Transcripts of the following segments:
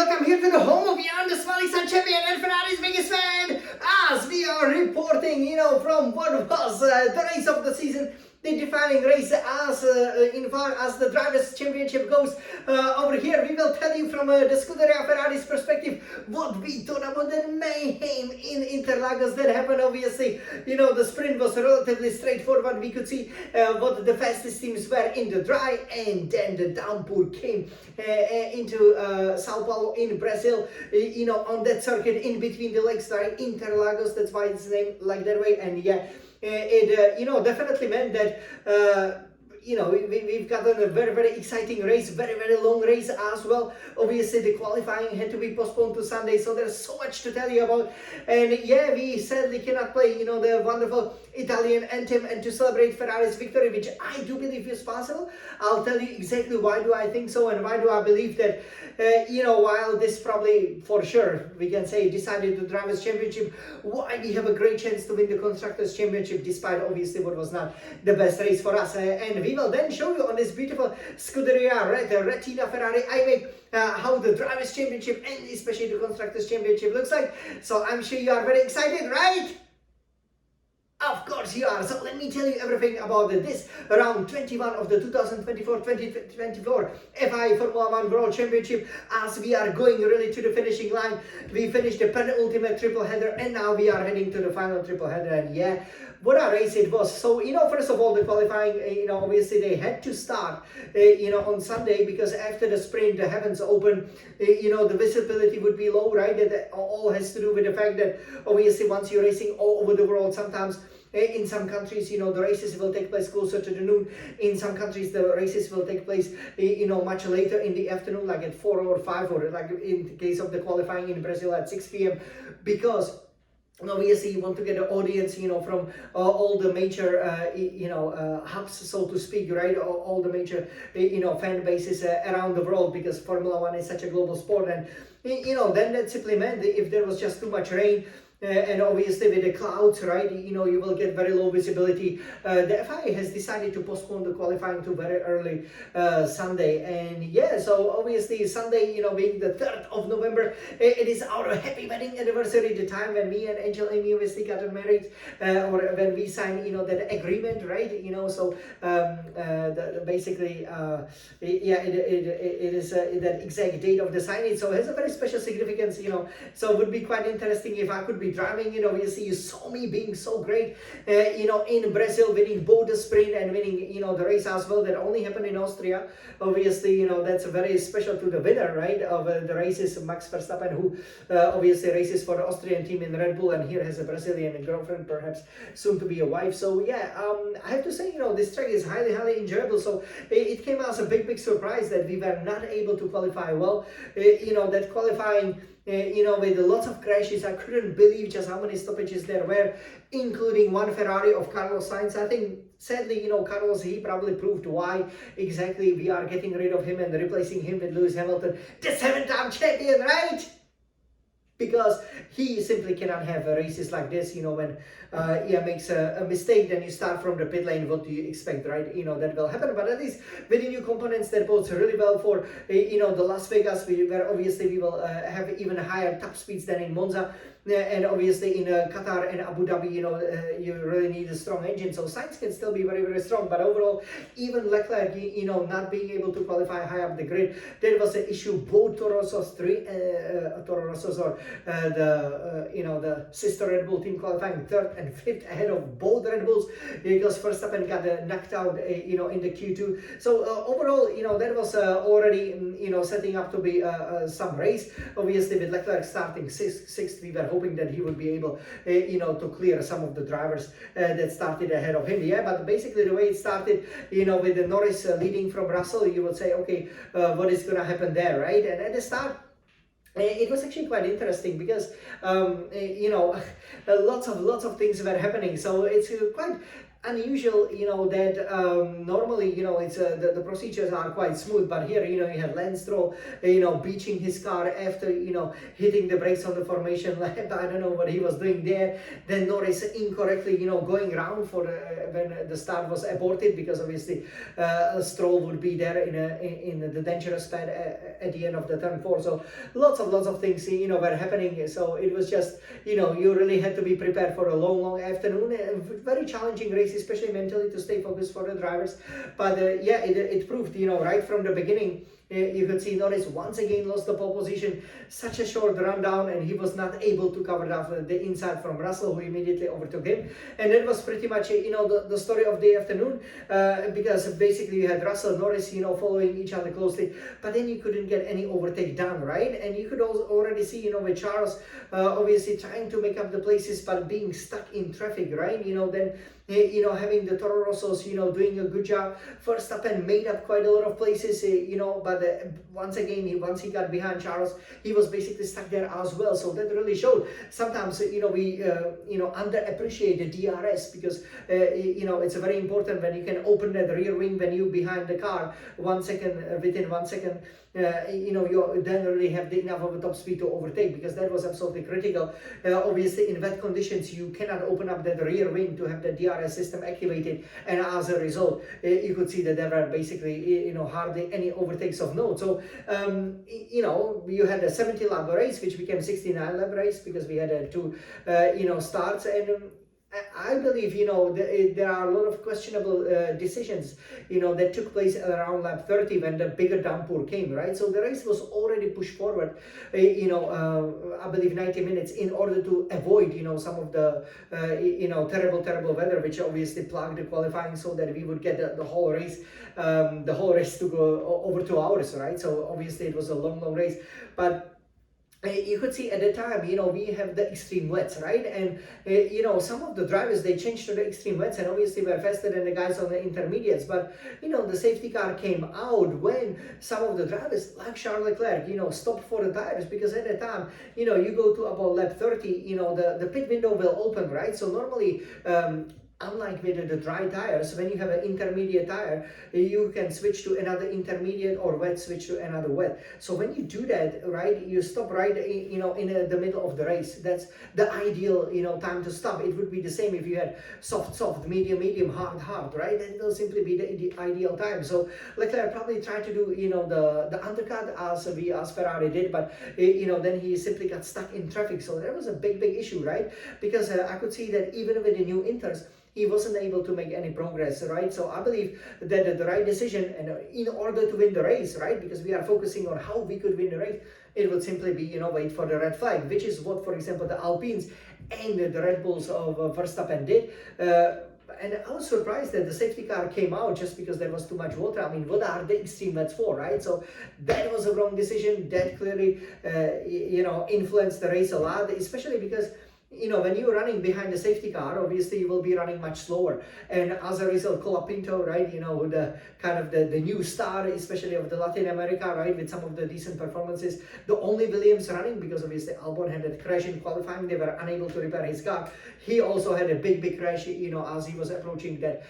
welcome here to the home of Jan, the Smiling Sun champion and Ferrari's biggest fan, as we are reporting, from what was the race of the season, the defining race as in far as the Drivers' Championship goes. Over here, we will tell you from the Scuderia Ferrari's perspective what we thought about the mayhem in Interlagos that happened. Obviously, the sprint was relatively straightforward. We could see what the fastest teams were in the dry, and then the downpour came into Sao Paulo in Brazil, on that circuit in between the legs, right? Interlagos, that's why it's named like that way. And yeah, it definitely meant that we've gotten a very, very exciting race, very, very long race as well. Obviously, the qualifying had to be postponed to Sunday, so there's so much to tell you about. And yeah, we sadly cannot play, the wonderful Italian anthem and to celebrate Ferrari's victory, which I do believe is possible. I'll tell you exactly why do I think so and why do I believe that, while this probably, for sure, we can say decided the Drivers' Championship, why we have a great chance to win the Constructors' Championship, despite obviously what was not the best race for us. And we will then show you on this beautiful Scuderia Retina Ferrari iWay how the Drivers' Championship and especially the Constructors' Championship looks like. So I'm sure you are very excited, right? Of course you are. So let me tell you everything about this round 21 of the 2024 FI Formula 1 World Championship, as we are going really to the finishing line. We finished the penultimate triple header and now we are heading to the final triple header. And yeah, what a race it was. So, first of all, the qualifying, obviously they had to start, on Sunday, because after the sprint, the heavens open, the visibility would be low, right? That all has to do with the fact that obviously once you're racing all over the world, sometimes in some countries, the races will take place closer to the noon. In some countries, the races will take place, much later in the afternoon, like at 4 or 5, or like in the case of the qualifying in Brazil at 6 p.m. because obviously you want to get an audience, from all the major, hubs, so to speak, right? All the major, fan bases around the world, because Formula 1 is such a global sport. And, then that simply meant that if there was just too much rain, and obviously with the clouds, right, you will get very low visibility. The FIA has decided to postpone the qualifying to very early Sunday. And yeah, so obviously Sunday, being the 3rd of November, it is our happy wedding anniversary, the time when me and Angel Amy obviously got married, or when we signed, that agreement, right? So basically, yeah, it is that exact date of the signing. So it has a very special significance, so it would be quite interesting if I could be driving. Obviously you saw me being so great, in Brazil, winning both the sprint and winning, the race as well. That only happened in Austria. Obviously, that's very special to the winner, right, of the races, Max Verstappen, who obviously races for the Austrian team in Red Bull, and here has a Brazilian girlfriend, perhaps soon to be a wife. So yeah, I have to say, this track is highly, highly enjoyable. So it came as a big surprise that we were not able to qualify well. That qualifying, with lots of crashes. I couldn't believe just how many stoppages there were, including one Ferrari of Carlos Sainz. I think, sadly, Carlos, he probably proved why exactly we are getting rid of him and replacing him with Lewis Hamilton, the 7-time champion, right? Because he simply cannot have races like this, when he makes a mistake, then you start from the pit lane. What do you expect, right? That will happen. But at least with the new components, that bodes really well for, the Las Vegas, where obviously we will have even higher top speeds than in Monza. And obviously in Qatar and Abu Dhabi, you really need a strong engine. So Sainz can still be very, very strong. But overall, even Leclerc, not being able to qualify high up the grid, that was an issue. Both Toro Rossos or the sister Red Bull team qualifying 3rd and 5th ahead of both Red Bulls, because Verstappen got knocked out, in the Q2. So overall, that was already, setting up to be some race. Obviously with Leclerc starting 6th, we were hoping that he would be able, to clear some of the drivers that started ahead of him. Yeah, but basically the way it started, with the Norris leading from Russell, you would say, okay, what is going to happen there, right? And at the start, it was actually quite interesting because, lots of things were happening. So it's quite unusual, that normally, it's the procedures are quite smooth, but here, you had Lance Stroll, beaching his car after, hitting the brakes on the formation lap. I don't know what he was doing there. Then Norris incorrectly, going around for when the start was aborted, because obviously Stroll would be there in the dangerous pad at the end of the turn 4. So lots of things, were happening. So it was just, you really had to be prepared for a long afternoon. Very challenging race, especially mentally, to stay focused for the drivers. But yeah, it proved, right from the beginning. You could see Norris once again lost the pole position, such a short rundown, and he was not able to cover the inside from Russell, who immediately overtook him. And that was pretty much, the story of the afternoon, because basically you had Russell, Norris, following each other closely, but then you couldn't get any overtake done, right? And you could also already see, with Charles obviously trying to make up the places, but being stuck in traffic, right? Then having the Toro Rossos, doing a good job. Verstappen made up quite a lot of places, but once again, once he got behind Charles, he was basically stuck there as well. So that really showed. Sometimes, we, underappreciate the DRS, because, it's very important when you can open that rear wing when you behind the car 1 second, within 1 second, you then really have enough of a top speed to overtake, because that was absolutely critical. Obviously, in wet conditions, you cannot open up that rear wing to have the DRS system activated, and as a result, you could see that there were basically, hardly any overtakes of note. So, you had a 70 lap race, which became 69 lap race, because we had two, starts, and I believe, there are a lot of questionable decisions, that took place around lap 30 when the bigger downpour came, right? So the race was already pushed forward, I believe 90 minutes, in order to avoid, some of the, terrible weather, which obviously plugged the qualifying, so that we would get the whole race to go over 2 hours, right? So obviously it was a long race, but you could see at the time, we have the extreme wets, right? And, some of the drivers, they changed to the extreme wets, and obviously were faster than the guys on the intermediates. But, the safety car came out when some of the drivers, like Charles Leclerc, stopped for the tires, because at the time, you go to about lap 30, the pit window will open, right? So normally, unlike with the dry tires, when you have an intermediate tire, you can switch to another intermediate, or wet switch to another wet. So when you do that, right, you stop right, in the middle of the race. That's the ideal, time to stop. It would be the same if you had soft, medium, hard, right? That will simply be the ideal time. So Leclerc probably tried to do, the undercut as Ferrari did, but then he simply got stuck in traffic. So that was a big issue, right? Because I could see that even with the new Inters, he wasn't able to make any progress, right? So I believe that the right decision, and in order to win the race, right, because we are focusing on how we could win the race, it would simply be, wait for the red flag, which is what, for example, the Alpines and the Red Bulls of Verstappen did. And I was surprised that the safety car came out just because there was too much water. I mean, what are the extreme wets for, right? So that was a wrong decision. That clearly, influenced the race a lot, especially because, when you're running behind the safety car, obviously you will be running much slower. And as a result, Colapinto, right, the kind of the new star, especially of the Latin America, right, with some of the decent performances, the only Williams running, because obviously Albon had that crash in qualifying, they were unable to repair his car. He also had a big crash, as he was approaching that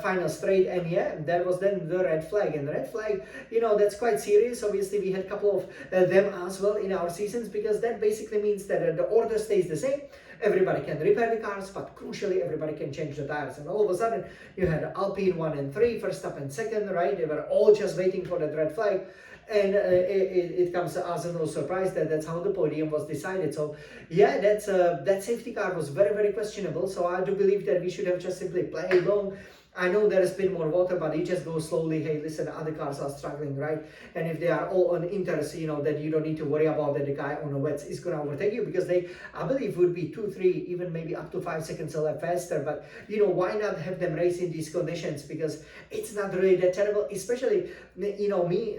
final straight. And yeah, that was then the red flag. And the red flag, that's quite serious. Obviously, we had a couple of them as well in our seasons, because that basically means that the order stays the same. Everybody can repair the cars, but crucially, everybody can change the tires. And all of a sudden, you had Alpine 1 and 3, Verstappen 2nd, right? They were all just waiting for that red flag. And it comes as a no surprise that that's how the podium was decided. So yeah, that safety car was very questionable. So I do believe that we should have just simply played along. I know there is a bit more water, but you just go slowly. Hey, listen, other cars are struggling, right? And if they are all on Inters, then you don't need to worry about that the guy on the wets is going to overtake you, because they, I believe, would be 2, 3, even maybe up to 5 seconds a lap faster. But, why not have them race in these conditions? Because it's not really that terrible, especially, me,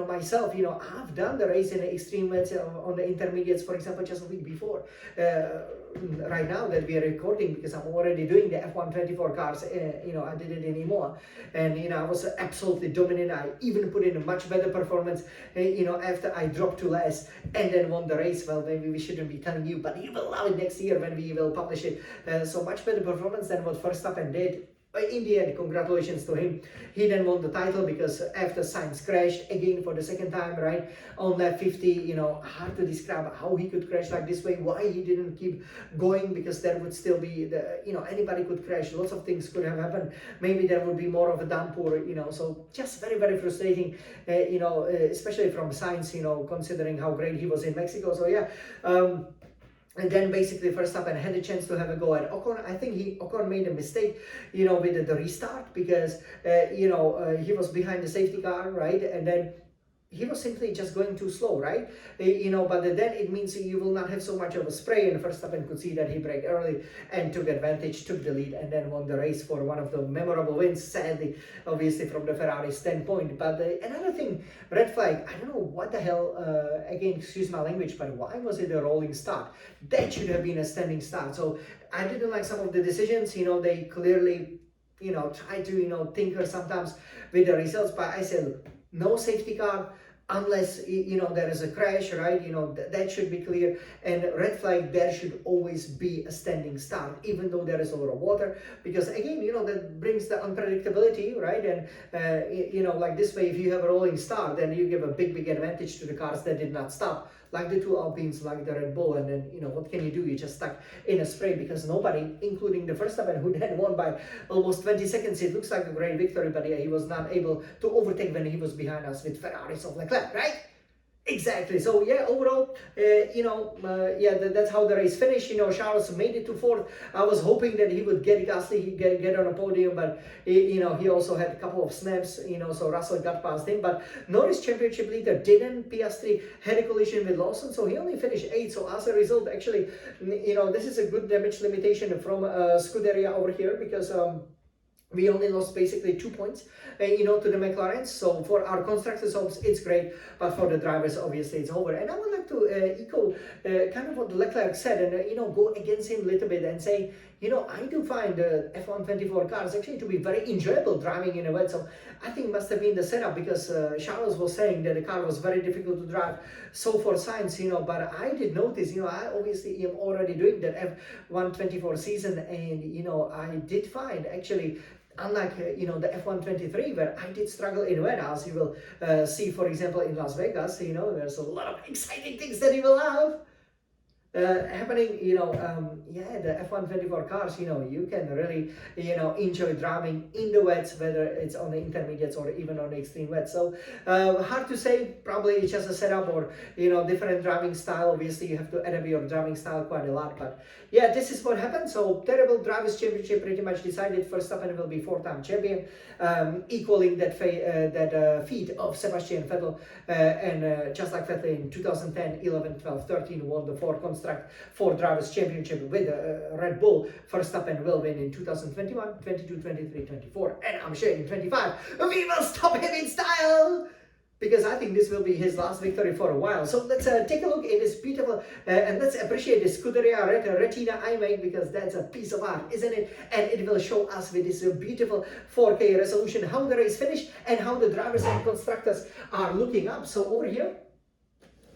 myself, I've done the race in the extreme wets on the intermediates, for example, just a week before. Right now that we are recording, because I'm already doing the F124 cars, I did it anymore, and I was absolutely dominant. I even put in a much better performance, after I dropped to last and then won the race. Well, maybe we shouldn't be telling you, but you will love it next year when we will publish it. So much better performance than what Verstappen did. in the end, congratulations to him. He then won the title because after Sainz crashed again for the second time, right, on lap 50. Hard to describe how he could crash like this way, why he didn't keep going, because there would still be anybody could crash, lots of things could have happened. Maybe there would be more of a downpour, so just very, very frustrating, especially from Sainz, considering how great he was in Mexico. So yeah. And then basically Verstappen had a chance to have a go at Ocon. I think Ocon made a mistake, with the restart, because, he was behind the safety car, right? And then he was simply just going too slow, right? But then it means you will not have so much of a spray, and Verstappen could see that he braked early and took advantage, took the lead, and then won the race for one of the memorable wins, sadly, obviously from the Ferrari standpoint. But another thing, red flag, I don't know what the hell, again, excuse my language, but why was it a rolling start? That should have been a standing start. So I didn't like some of the decisions, they clearly, try to, tinker sometimes with the results, but I said, no safety car unless there is a crash, right? That should be clear. And red flag, there should always be a standing start, even though there is a lot of water, because again, that brings the unpredictability, right? And like this way, if you have a rolling start, then you give a big advantage to the cars that did not stop, like the two Alpines, like the Red Bull. And then what can you do? You're just stuck in a spray, because nobody, including the Verstappen, who then won by almost 20 seconds, it looks like a great victory, but yeah, he was not able to overtake when he was behind us with Ferraris of Leclerc, right? Exactly. So yeah, overall, that's how the race finished. Charles made it to fourth. I was hoping that he would get Gasly, he'd get on a podium, but he also had a couple of snaps. So Russell got past him. But Norris championship leader didn't. Piastri had a collision with Lawson, so he only finished 8th. So as a result, actually, this is a good damage limitation from Scuderia over here, because we only lost basically 2 points, to the McLarens. So for our constructors' hopes, it's great, but for the drivers, obviously, it's over. And I would like to echo kind of what Leclerc said, and go against him a little bit and say, I do find the F1 24 cars actually to be very enjoyable driving in a wet. So I think it must have been the setup, because Charles was saying that the car was very difficult to drive. So for Sainz, but I did notice, I obviously am already doing that F1 24 season, and I did find actually, unlike the F1 23, where I did struggle in wet, as you will see, for example, in Las Vegas, there's a lot of exciting things that you will have happening. The F1 24 cars, you can really, enjoy driving in the wets, whether it's on the intermediates or even on the extreme wet. So hard to say, probably it's just a setup or, different driving style. Obviously, you have to adapt your driving style quite a lot, but yeah, this is what happened. So terrible drivers championship pretty much decided. Verstappen will be 4-time champion, equaling that feat of Sebastian Vettel, and just like Vettel in 2010, 11, 12, 13 won the Ford Drivers Championship with Red Bull. Verstappen will win in 2021, 22, 23, 24, and I'm sure in 25 we will stop him in style, because I think this will be his last victory for a while. So let's take a look at this beautiful, and let's appreciate the Scuderia Retina iMac, because that's a piece of art, isn't it? And it will show us with this beautiful 4K resolution how the race finished and how the drivers and constructors are looking up. So over here,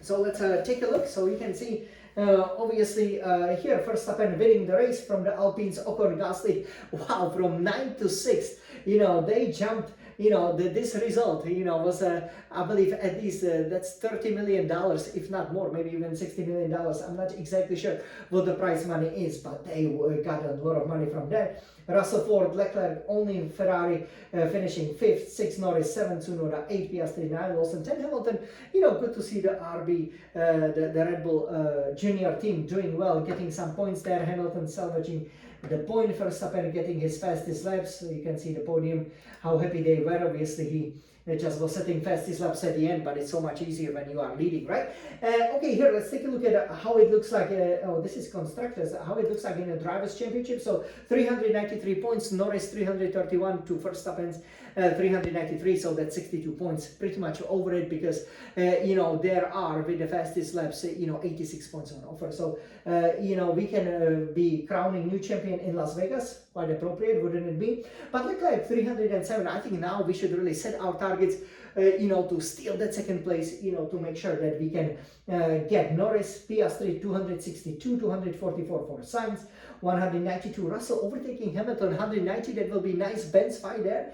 so let's take a look. So you can see, obviously, here Verstappen winning the race from the Alpines, Ocon, Gasly. Wow, from 9th to 6th, they jumped. This result, was, I believe, at least that's $30 million, if not more, maybe even $60 million. I'm not exactly sure what the prize money is, but they got a lot of money from that. Russell, Ford, Leclerc, only Ferrari finishing 5th, 6 Norris, 7 Tsunoda, 8 Piastri, 9 Lawson, 10 Hamilton. Good to see the RB, the Red Bull junior team doing well, getting some points there. Hamilton salvaging the point, Verstappen getting his fastest laps. So you can see the podium, how happy they were. Obviously, he just was setting fastest laps at the end, but it's so much easier when you are leading, right? Okay, here, let's take a look at how it looks like. This is constructors, how it looks like in a Drivers' Championship. So 393 points, Norris 331 to Verstappen's 393, so that's 62 points, pretty much over it, because there are, with the fastest laps, 86 points on offer. So we can be crowning new champion in Las Vegas, quite appropriate, wouldn't it be? But Leclerc 307, I think now we should really set our targets to steal that second place, to make sure that we can get Norris, Piastri 262, 244 for Sainz, 192 Russell overtaking Hamilton, 190. That will be nice bench fight there.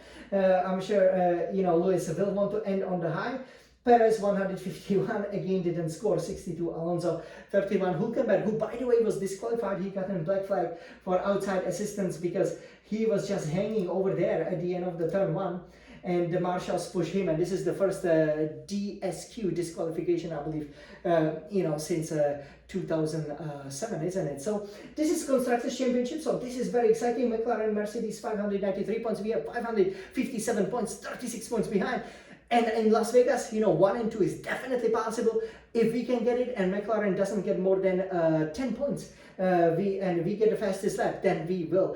I'm sure Lewis will want to end on the high. Perez 151, again didn't score. 62 Alonso, 31 Hülkenberg, who by the way was disqualified. He got a black flag for outside assistance because he was just hanging over there at the end of the turn 1, and the marshals push him, and this is the first DSQ disqualification, I believe, since 2007, isn't it? So this is Constructors' Championship, so this is very exciting. McLaren, Mercedes 593 points, we have 557 points, 36 points behind. And in Las Vegas, 1 and 2 is definitely possible if we can get it, and McLaren doesn't get more than 10 points. We get the fastest lap, then we will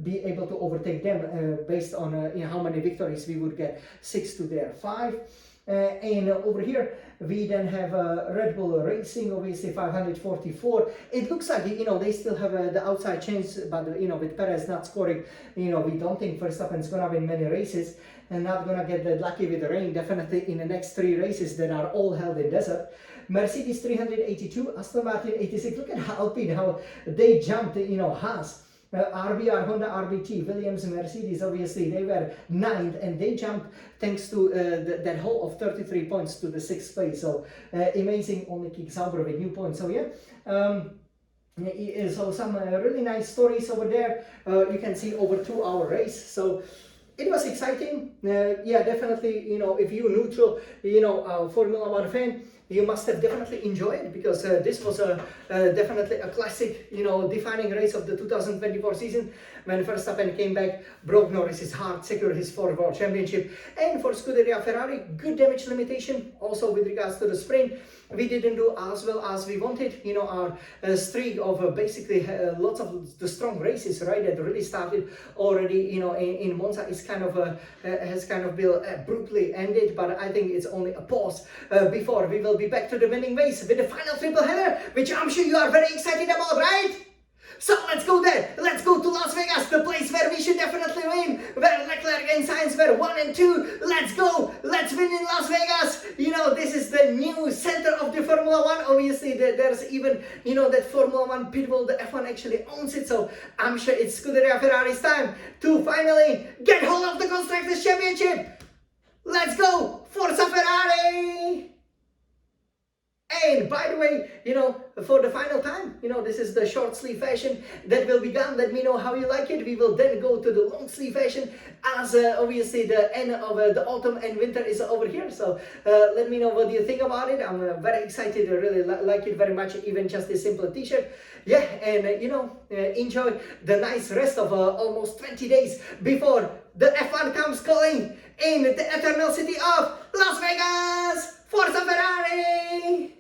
be able to overtake them based on how many victories we would get. 6 to their 5. And over here we then have Red Bull Racing, obviously 544. It looks like they still have the outside chance, but with Perez not scoring, we don't think Verstappen's gonna win many races and not gonna get that lucky with the rain. Definitely in the next 3 races that are all held in desert. Mercedes 382, Aston Martin 86. Look at Alpine, how they jumped, Haas. RBR, Honda, RBT, Williams, Mercedes, obviously they were 9th, and they jumped thanks to that haul of 33 points to the 6th place. So amazing, only kick Sauber with new points. So yeah, so some really nice stories over there. You can see over 2-hour race. So it was exciting. Yeah, definitely, if you're neutral, Formula 1 fan, you must have definitely enjoyed it, because this was definitely a classic, defining race of the 2024 season, when Verstappen came back, broke Norris's heart, secured his 4th World Championship. And for Scuderia Ferrari, good damage limitation. Also with regards to the sprint, we didn't do as well as we wanted. Our streak of basically lots of the strong races, right, that really started already, in Monza is has kind of been brutally ended. But I think it's only a pause before we will be back to the winning ways with the final triple header, which I'm sure you are very excited about, right? So let's go there. Let's go to Las Vegas, the place where we should definitely win, where Leclerc and Sainz were 1 and 2. Let's go. Let's win in Las Vegas. This is the new center of the Formula 1. Obviously, there's even, that Formula 1 pitbull, the F1 actually owns it. So I'm sure it's Scuderia Ferrari's time to finally get hold of the Constructors' Championship. Let's go. Forza Ferrari. And by the way, for the final time, this is the short sleeve fashion that will be gone. Let me know how you like it. We will then go to the long sleeve fashion, as obviously the end of the autumn and winter is over here. So let me know what you think about it. I'm very excited. I really like it very much, even just a simple t-shirt. Yeah, and enjoy the nice rest of almost 20 days before the F1 comes calling in the eternal city of Las Vegas. Forza Ferrari!